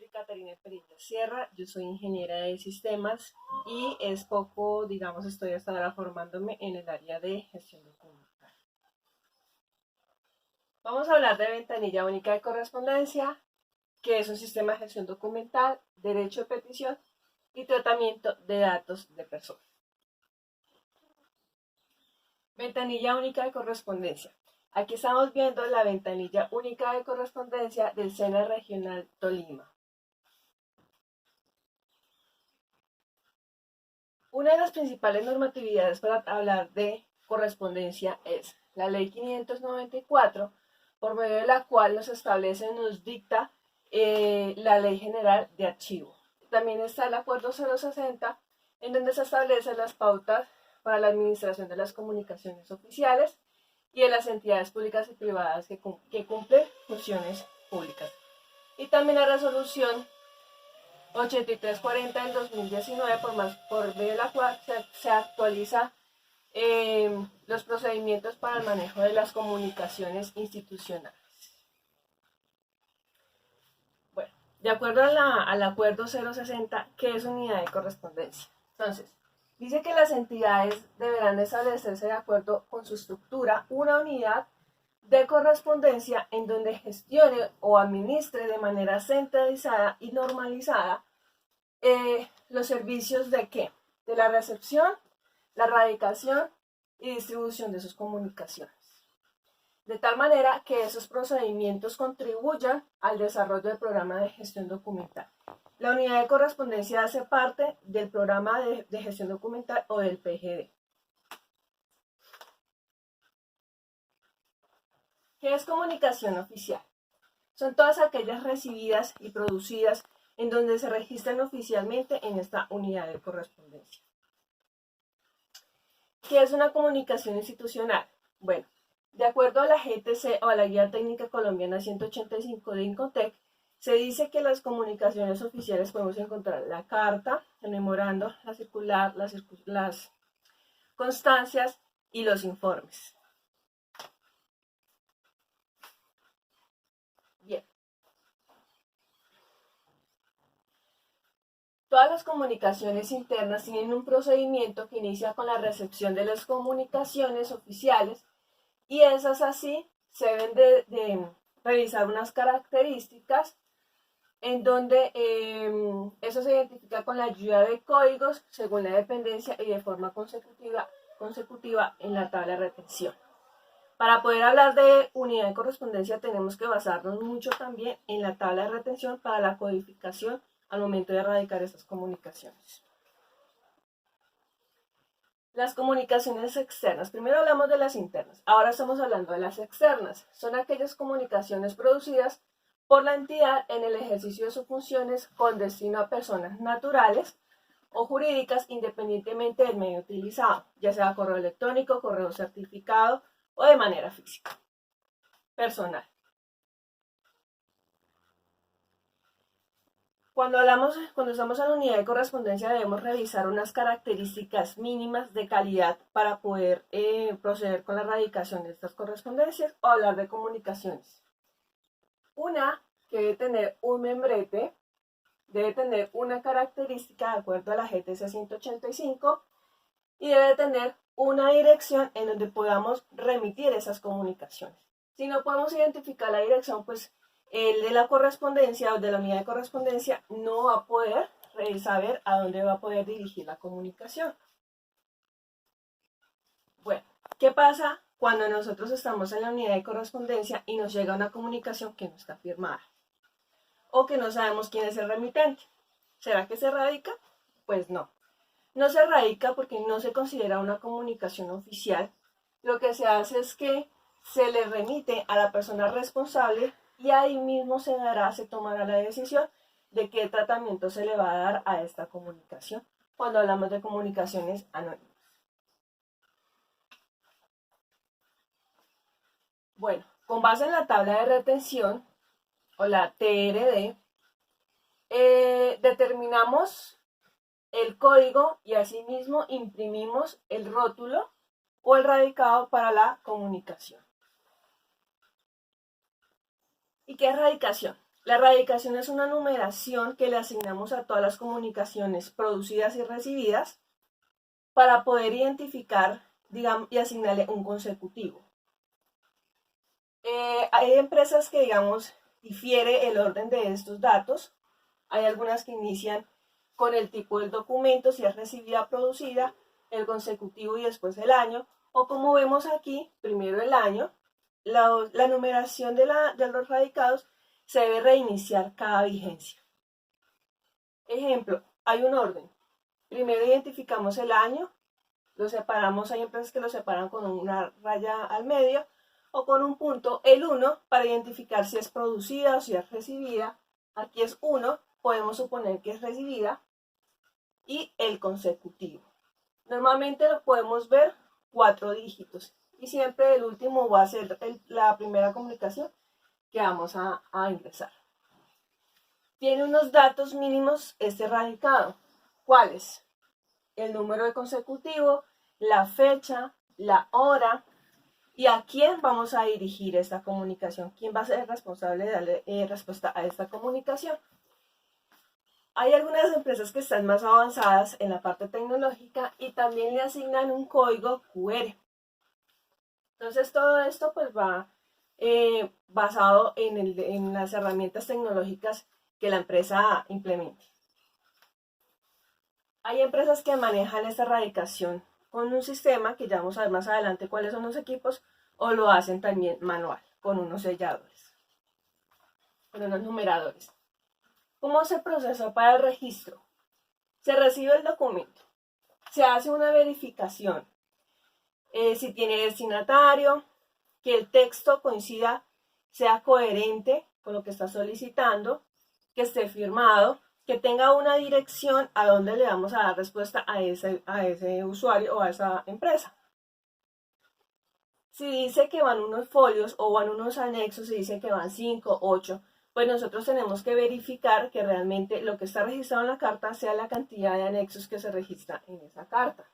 Caterina Perilla Sierra, yo soy ingeniera de sistemas y es poco, digamos, estoy hasta ahora formándome en el área de gestión documental. Vamos a hablar de ventanilla única de correspondencia, que es un sistema de gestión documental, derecho de petición y tratamiento de datos de personas. Ventanilla única de correspondencia. Aquí estamos viendo la ventanilla única de correspondencia del SENA Regional Tolima. Una de las principales normatividades para hablar de correspondencia es la Ley 594, por medio de la cual nos establece, nos dicta la Ley General de Archivo. También está el Acuerdo 060, en donde se establecen las pautas para la administración de las comunicaciones oficiales y de las entidades públicas y privadas que cumplen funciones públicas. Y también la resolución 8340 del 2019, por medio de la cual se actualiza los procedimientos para el manejo de las comunicaciones institucionales. Bueno, de acuerdo al acuerdo 060, ¿qué es unidad de correspondencia? Entonces, dice que las entidades deberán establecerse de acuerdo con su estructura una unidad de correspondencia en donde gestione o administre de manera centralizada y normalizada los servicios de ¿qué? De la recepción, la radicación y distribución de sus comunicaciones. De tal manera que esos procedimientos contribuyan al desarrollo del programa de gestión documental. La unidad de correspondencia hace parte del programa de gestión documental o del PGD. ¿Qué es comunicación oficial? Son todas aquellas recibidas y producidas en donde se registran oficialmente en esta unidad de correspondencia. ¿Qué es una comunicación institucional? Bueno, de acuerdo a la GTC o a la Guía Técnica Colombiana 185 de Incotec, se dice que las comunicaciones oficiales podemos encontrar la carta, el memorando, la circular, las constancias y los informes. Bien. Todas las comunicaciones internas tienen un procedimiento que inicia con la recepción de las comunicaciones oficiales y esas así se deben de revisar unas características en donde eso se identifica con la ayuda de códigos según la dependencia y de forma consecutiva en la tabla de retención. Para poder hablar de unidad de correspondencia tenemos que basarnos mucho también en la tabla de retención para la codificación al momento de erradicar estas comunicaciones. Las comunicaciones externas. Primero hablamos de las internas, ahora estamos hablando de las externas. Son aquellas comunicaciones producidas por la entidad en el ejercicio de sus funciones con destino a personas naturales o jurídicas independientemente del medio utilizado, ya sea correo electrónico, correo certificado o de manera física, personal. Cuando estamos en la unidad de correspondencia debemos revisar unas características mínimas de calidad para poder proceder con la erradicación de estas correspondencias o hablar de comunicaciones. Una que debe tener un membrete, debe tener una característica de acuerdo a la GTC 185 y debe tener una dirección en donde podamos remitir esas comunicaciones. Si no podemos identificar la dirección, pues el de la correspondencia o de la unidad de correspondencia no va a poder saber a dónde va a poder dirigir la comunicación. Bueno, ¿qué pasa cuando nosotros estamos en la unidad de correspondencia y nos llega una comunicación que no está firmada? O que no sabemos quién es el remitente. ¿Será que se radica? Pues no. No se radica porque no se considera una comunicación oficial. Lo que se hace es que se le remite a la persona responsable y ahí mismo se tomará la decisión de qué tratamiento se le va a dar a esta comunicación cuando hablamos de comunicaciones anónimas. Bueno, con base en la tabla de retención o la TRD, determinamos el código y asimismo imprimimos el rótulo o el radicado para la comunicación. ¿Y qué es radicación? La radicación es una numeración que le asignamos a todas las comunicaciones producidas y recibidas para poder identificar, digamos, y asignarle un consecutivo. Hay empresas que, digamos, difiere el orden de estos datos. Hay algunas que inician con el tipo del documento, si es recibida o producida, el consecutivo y después el año, o como vemos aquí, primero el año. La numeración de los radicados se debe reiniciar cada vigencia. Ejemplo, hay un orden. Primero identificamos el año, lo separamos, hay empresas que lo separan con una raya al medio o con un punto, el 1, para identificar si es producida o si es recibida. Aquí es 1, podemos suponer que es recibida, y el consecutivo. Normalmente lo podemos ver 4 dígitos y siempre el último va a ser la primera comunicación que vamos a ingresar. Tiene unos datos mínimos este radicado. ¿Cuáles? El número de consecutivo, la fecha, la hora y a quién vamos a dirigir esta comunicación. ¿Quién va a ser el responsable de darle respuesta a esta comunicación? Hay algunas empresas que están más avanzadas en la parte tecnológica y también le asignan un código QR. Entonces todo esto pues va basado en las herramientas tecnológicas que la empresa implemente. Hay empresas que manejan esta radicación con un sistema, que ya vamos a ver más adelante cuáles son los equipos, o lo hacen también manual, con unos selladores, con unos numeradores. ¿Cómo se procesa para el registro? Se recibe el documento, se hace una verificación, si tiene destinatario, que el texto coincida, sea coherente con lo que está solicitando, que esté firmado, que tenga una dirección a donde le vamos a dar respuesta a ese usuario o a esa empresa. Si dice que van unos folios o van unos anexos, si dice que van 5, 8, pues nosotros tenemos que verificar que realmente lo que está registrado en la carta sea la cantidad de anexos que se registra en esa carta.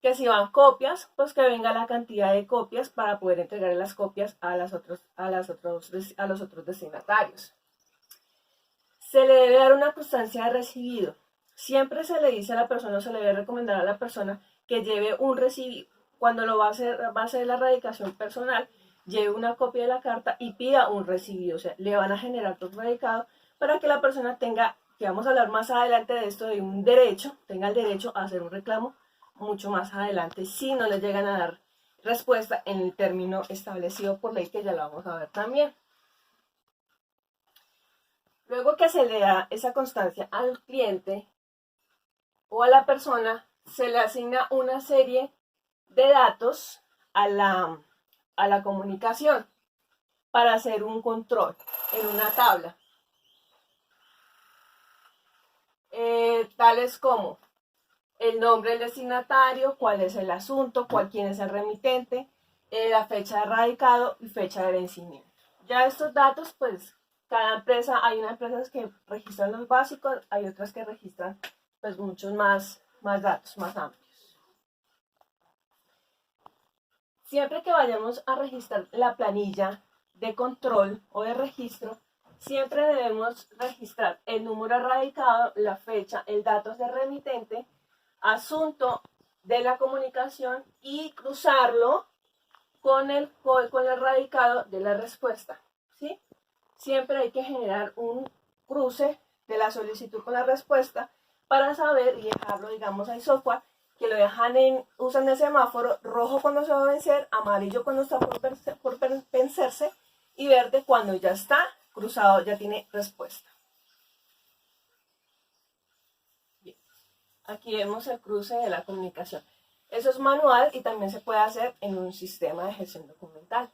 Que si van copias, pues que venga la cantidad de copias para poder entregar las copias a los otros destinatarios. Se le debe dar una constancia de recibido. Siempre se le dice a la persona, o se le debe recomendar a la persona que lleve un recibido. Cuando lo va a hacer la radicación personal, lleve una copia de la carta y pida un recibido. O sea, le van a generar todo radicado para que la persona tenga, que vamos a hablar más adelante de esto, de un derecho, tenga el derecho a hacer un reclamo mucho más adelante si no le llegan a dar respuesta en el término establecido por ley, que ya lo vamos a ver también. Luego que se le da esa constancia al cliente o a la persona, se le asigna una serie de datos a la comunicación para hacer un control en una tabla. Tales como el nombre del destinatario, cuál es el asunto, quién es el remitente, la fecha de radicado y fecha de vencimiento. Ya estos datos, pues, cada empresa, hay unas empresas que registran los básicos, hay otras que registran pues muchos más datos, más amplios. Siempre que vayamos a registrar la planilla de control o de registro, siempre debemos registrar el número radicado, la fecha, el dato de remitente, asunto de la comunicación y cruzarlo con el radicado de la respuesta, ¿sí? Siempre hay que generar un cruce de la solicitud con la respuesta para saber y dejarlo, digamos, hay software que lo usan el semáforo rojo cuando se va a vencer, amarillo cuando está por vencerse y verde cuando ya está cruzado, ya tiene respuesta. Bien. Aquí vemos el cruce de la comunicación. Eso es manual y también se puede hacer en un sistema de gestión documental.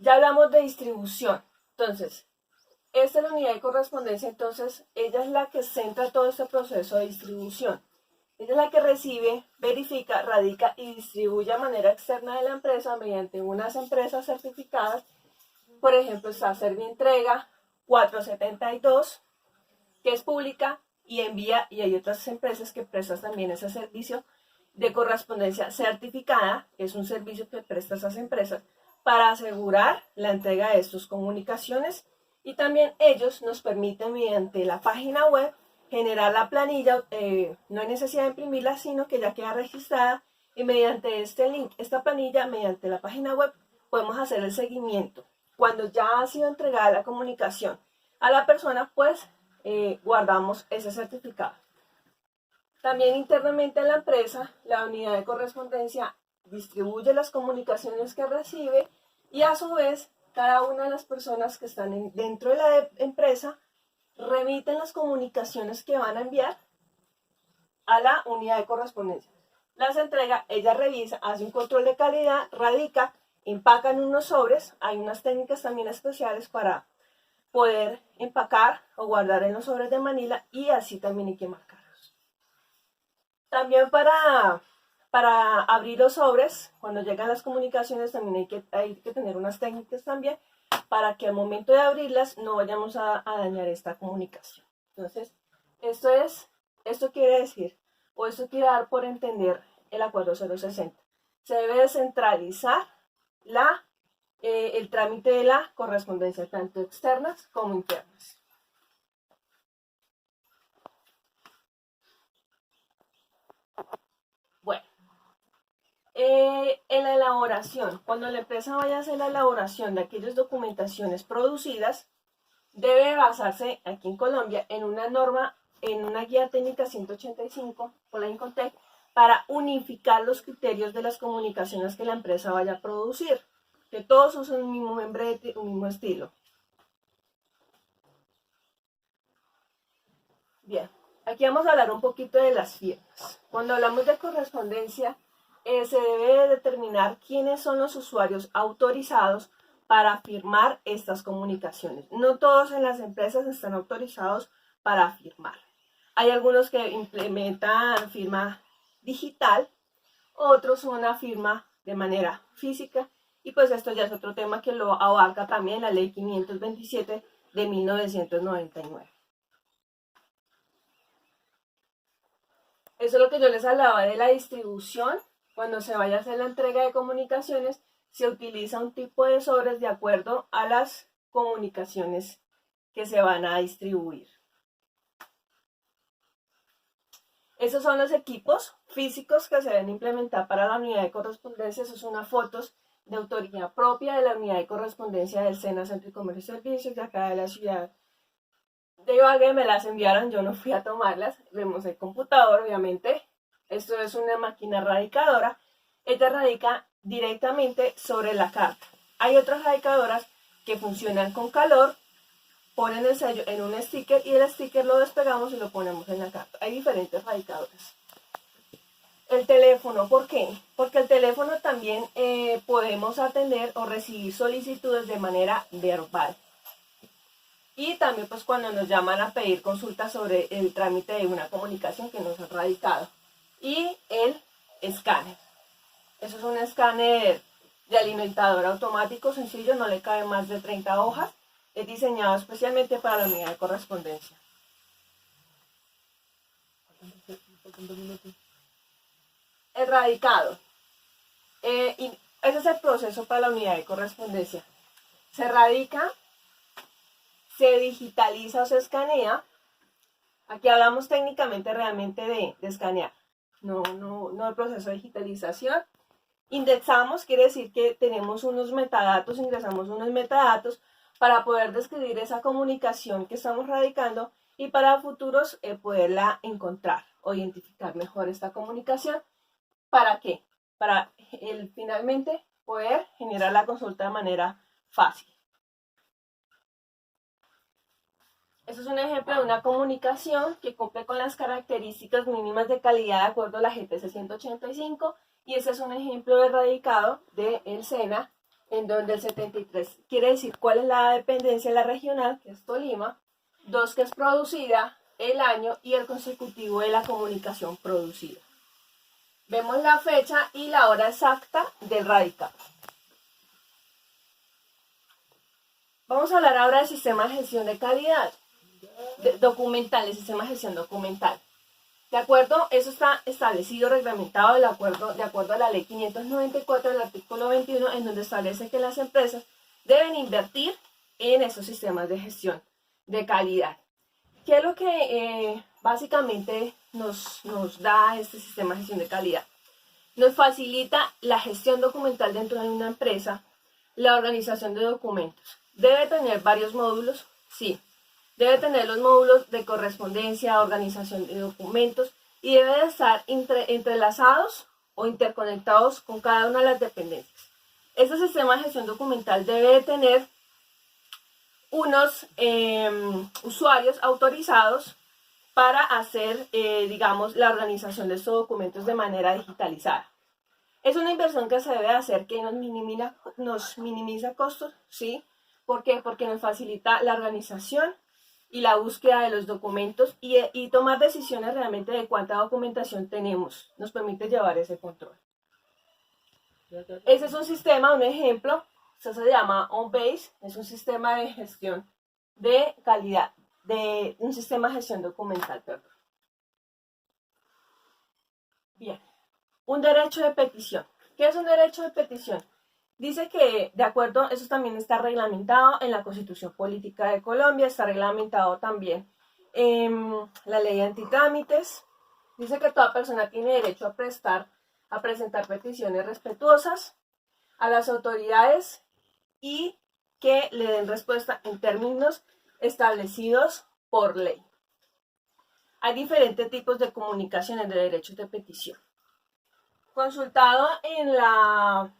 Ya hablamos de distribución. Entonces, esta es la unidad de correspondencia, entonces ella es la que centra todo este proceso de distribución. Ella es la que recibe, verifica, radica y distribuye a manera externa de la empresa mediante unas empresas certificadas. Por ejemplo, está Servientrega 472, que es pública y envía, y hay otras empresas que prestan también ese servicio de correspondencia certificada, que es un servicio que prestan esas empresas para asegurar la entrega de estas comunicaciones, y también ellos nos permiten mediante la página web generar la planilla. No hay necesidad de imprimirla, sino que ya queda registrada, y mediante este link, esta planilla, mediante la página web, podemos hacer el seguimiento. Cuando ya ha sido entregada la comunicación a la persona, pues guardamos ese certificado. También internamente en la empresa, la unidad de correspondencia distribuye las comunicaciones que recibe, y a su vez cada una de las personas que están dentro de la empresa remiten las comunicaciones que van a enviar a la unidad de correspondencia. Las entrega, ella revisa, hace un control de calidad, radica, empaca en unos sobres. Hay unas técnicas también especiales para poder empacar o guardar en los sobres de manila, y así también hay que marcarlos. También para abrir los sobres, cuando llegan las comunicaciones, también hay que tener unas técnicas también para que al momento de abrirlas no vayamos a dañar esta comunicación. Entonces, esto quiere decir, o esto quiere dar por entender el acuerdo 060. Se debe descentralizar el trámite de la correspondencia, tanto externas como internas. Bueno, en la elaboración, cuando la empresa vaya a hacer la elaboración de aquellas documentaciones producidas, debe basarse aquí en Colombia en una norma, en una guía técnica 185 por la Incontec, para unificar los criterios de las comunicaciones que la empresa vaya a producir, que todos usen un mismo membrete, un mismo estilo. Bien, aquí vamos a hablar un poquito de las firmas. Cuando hablamos de correspondencia, se debe determinar quiénes son los usuarios autorizados para firmar estas comunicaciones. No todos en las empresas están autorizados para firmar. Hay algunos que implementan firma digital, otros una firma de manera física, y pues esto ya es otro tema que lo abarca también la ley 527 de 1999. Eso es lo que yo les hablaba de la distribución. Cuando se vaya a hacer la entrega de comunicaciones, se utiliza un tipo de sobres de acuerdo a las comunicaciones que se van a distribuir. Esos son los equipos físicos que se deben implementar para la unidad de correspondencia. Esas son unas fotos de autoría propia de la unidad de correspondencia del SENA, Centro de Comercio y Servicios, de acá de la ciudad de Ibagué. Me las enviaron, yo no fui a tomarlas. Vemos el computador, obviamente. Esto es una máquina radicadora. Esta radica directamente sobre la carta. Hay otras radicadoras que funcionan con calor, ponen el sello en un sticker y el sticker lo despegamos y lo ponemos en la carta. Hay diferentes radicadoras. El teléfono, ¿por qué? Porque el teléfono también podemos atender o recibir solicitudes de manera verbal. Y también pues cuando nos llaman a pedir consultas sobre el trámite de una comunicación que nos ha radicado. Y el escáner. Eso es un escáner de alimentador automático sencillo, no le cabe más de 30 hojas. Es diseñado especialmente para la unidad de correspondencia. El radicado. Ese es el proceso para la unidad de correspondencia. Se radica, se digitaliza o se escanea. Aquí hablamos técnicamente realmente de escanear, no el proceso de digitalización. Indexamos, quiere decir que tenemos unos metadatos, ingresamos unos metadatos para poder describir esa comunicación que estamos radicando, y para futuros poderla encontrar o identificar mejor esta comunicación. ¿Para qué? Para finalmente poder generar la consulta de manera fácil. Eso es un ejemplo de una comunicación que cumple con las características mínimas de calidad de acuerdo a la GTC 185, y ese es un ejemplo de radicado del SENA, en donde el 73 quiere decir cuál es la dependencia de la regional, que es Tolima, 2 que es producida, el año y el consecutivo de la comunicación producida. Vemos la fecha y la hora exacta del radicado. Vamos a hablar ahora del sistema de gestión de calidad documental, el sistema de gestión documental. De acuerdo, eso está establecido, reglamentado de acuerdo a la ley 594 del artículo 21, en donde establece que las empresas deben invertir en esos sistemas de gestión de calidad. ¿Qué es lo que básicamente nos da este sistema de gestión de calidad? Nos facilita la gestión documental dentro de una empresa, la organización de documentos. ¿Debe tener varios módulos? Sí. Debe tener los módulos de correspondencia, organización de documentos y debe de estar entrelazados o interconectados con cada una de las dependencias. Este sistema de gestión documental debe de tener unos usuarios autorizados para hacer, digamos, la organización de estos documentos de manera digitalizada. Es una inversión que se debe hacer que nos minimiza costos, ¿sí? ¿Por qué? Porque nos facilita la organización y la búsqueda de los documentos y tomar decisiones realmente de cuánta documentación tenemos. Nos permite llevar ese control. Ese es un sistema, un ejemplo, eso se llama OnBase, es un sistema de gestión de calidad, un sistema de gestión documental, perdón. Bien, un derecho de petición. ¿Qué es un derecho de petición? Dice que, de acuerdo, eso también está reglamentado en la Constitución Política de Colombia, está reglamentado también en la ley antitrámites. Dice que toda persona tiene derecho a presentar peticiones respetuosas a las autoridades y que le den respuesta en términos establecidos por ley. Hay diferentes tipos de comunicaciones de derechos de petición. Consultado en la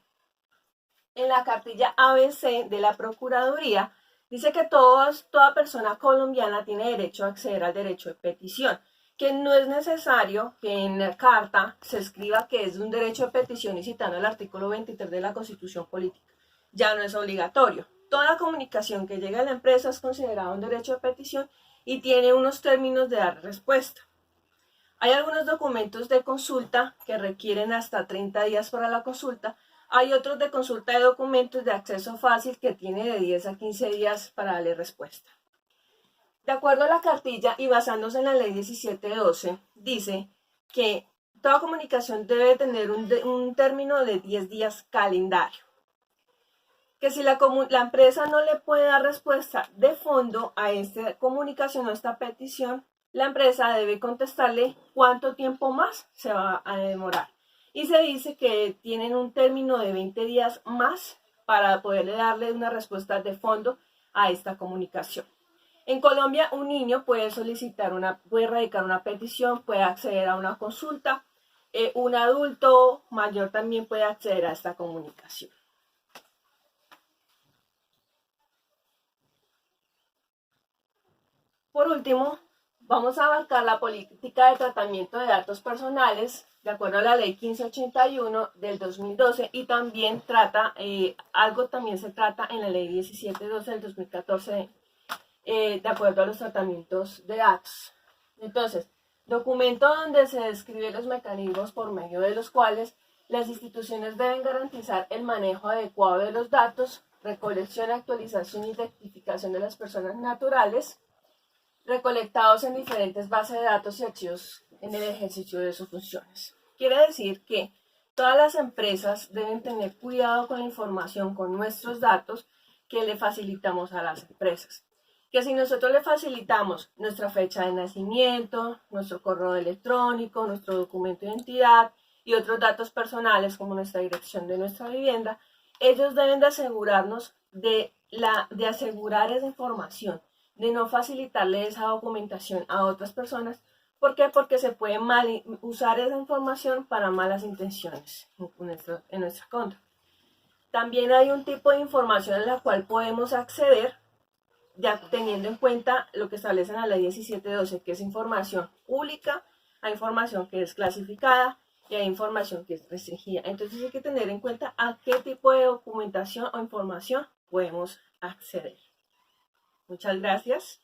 cartilla ABC de la Procuraduría, dice que toda persona colombiana tiene derecho a acceder al derecho de petición, que no es necesario que en la carta se escriba que es un derecho de petición y citando el artículo 23 de la Constitución Política. Ya no es obligatorio. Toda comunicación que llegue a la empresa es considerada un derecho de petición y tiene unos términos de dar respuesta. Hay algunos documentos de consulta que requieren hasta 30 días para la consulta. Hay otros de consulta de documentos de acceso fácil que tiene de 10 a 15 días para darle respuesta. De acuerdo a la cartilla y basándose en la ley 1712, dice que toda comunicación debe tener un término de 10 días calendario. Que si la empresa no le puede dar respuesta de fondo a esta comunicación o a esta petición, la empresa debe contestarle cuánto tiempo más se va a demorar. Y se dice que tienen un término de 20 días más para poderle darle una respuesta de fondo a esta comunicación. En Colombia, un niño puede radicar una petición, puede acceder a una consulta. Un adulto mayor también puede acceder a esta comunicación. Por último, vamos a abarcar la política de tratamiento de datos personales de acuerdo a la ley 1581 del 2012 y también se trata en la ley 1712 del 2014 de acuerdo a los tratamientos de datos. Entonces, documento donde se describen los mecanismos por medio de los cuales las instituciones deben garantizar el manejo adecuado de los datos, recolección, actualización y rectificación de las personas naturales, recolectados en diferentes bases de datos y archivos en el ejercicio de sus funciones. Quiere decir que todas las empresas deben tener cuidado con la información, con nuestros datos que le facilitamos a las empresas. Que si nosotros le facilitamos nuestra fecha de nacimiento, nuestro correo electrónico, nuestro documento de identidad y otros datos personales como nuestra dirección de nuestra vivienda, ellos deben de asegurarnos de asegurar esa información, de no facilitarle esa documentación a otras personas. ¿Por qué? Porque se puede usar esa información para malas intenciones en nuestra contra. También hay un tipo de información a la cual podemos acceder ya teniendo en cuenta lo que establece en la ley 1712, que es información pública, hay información que es clasificada y hay información que es restringida. Entonces hay que tener en cuenta a qué tipo de documentación o información podemos acceder. Muchas gracias.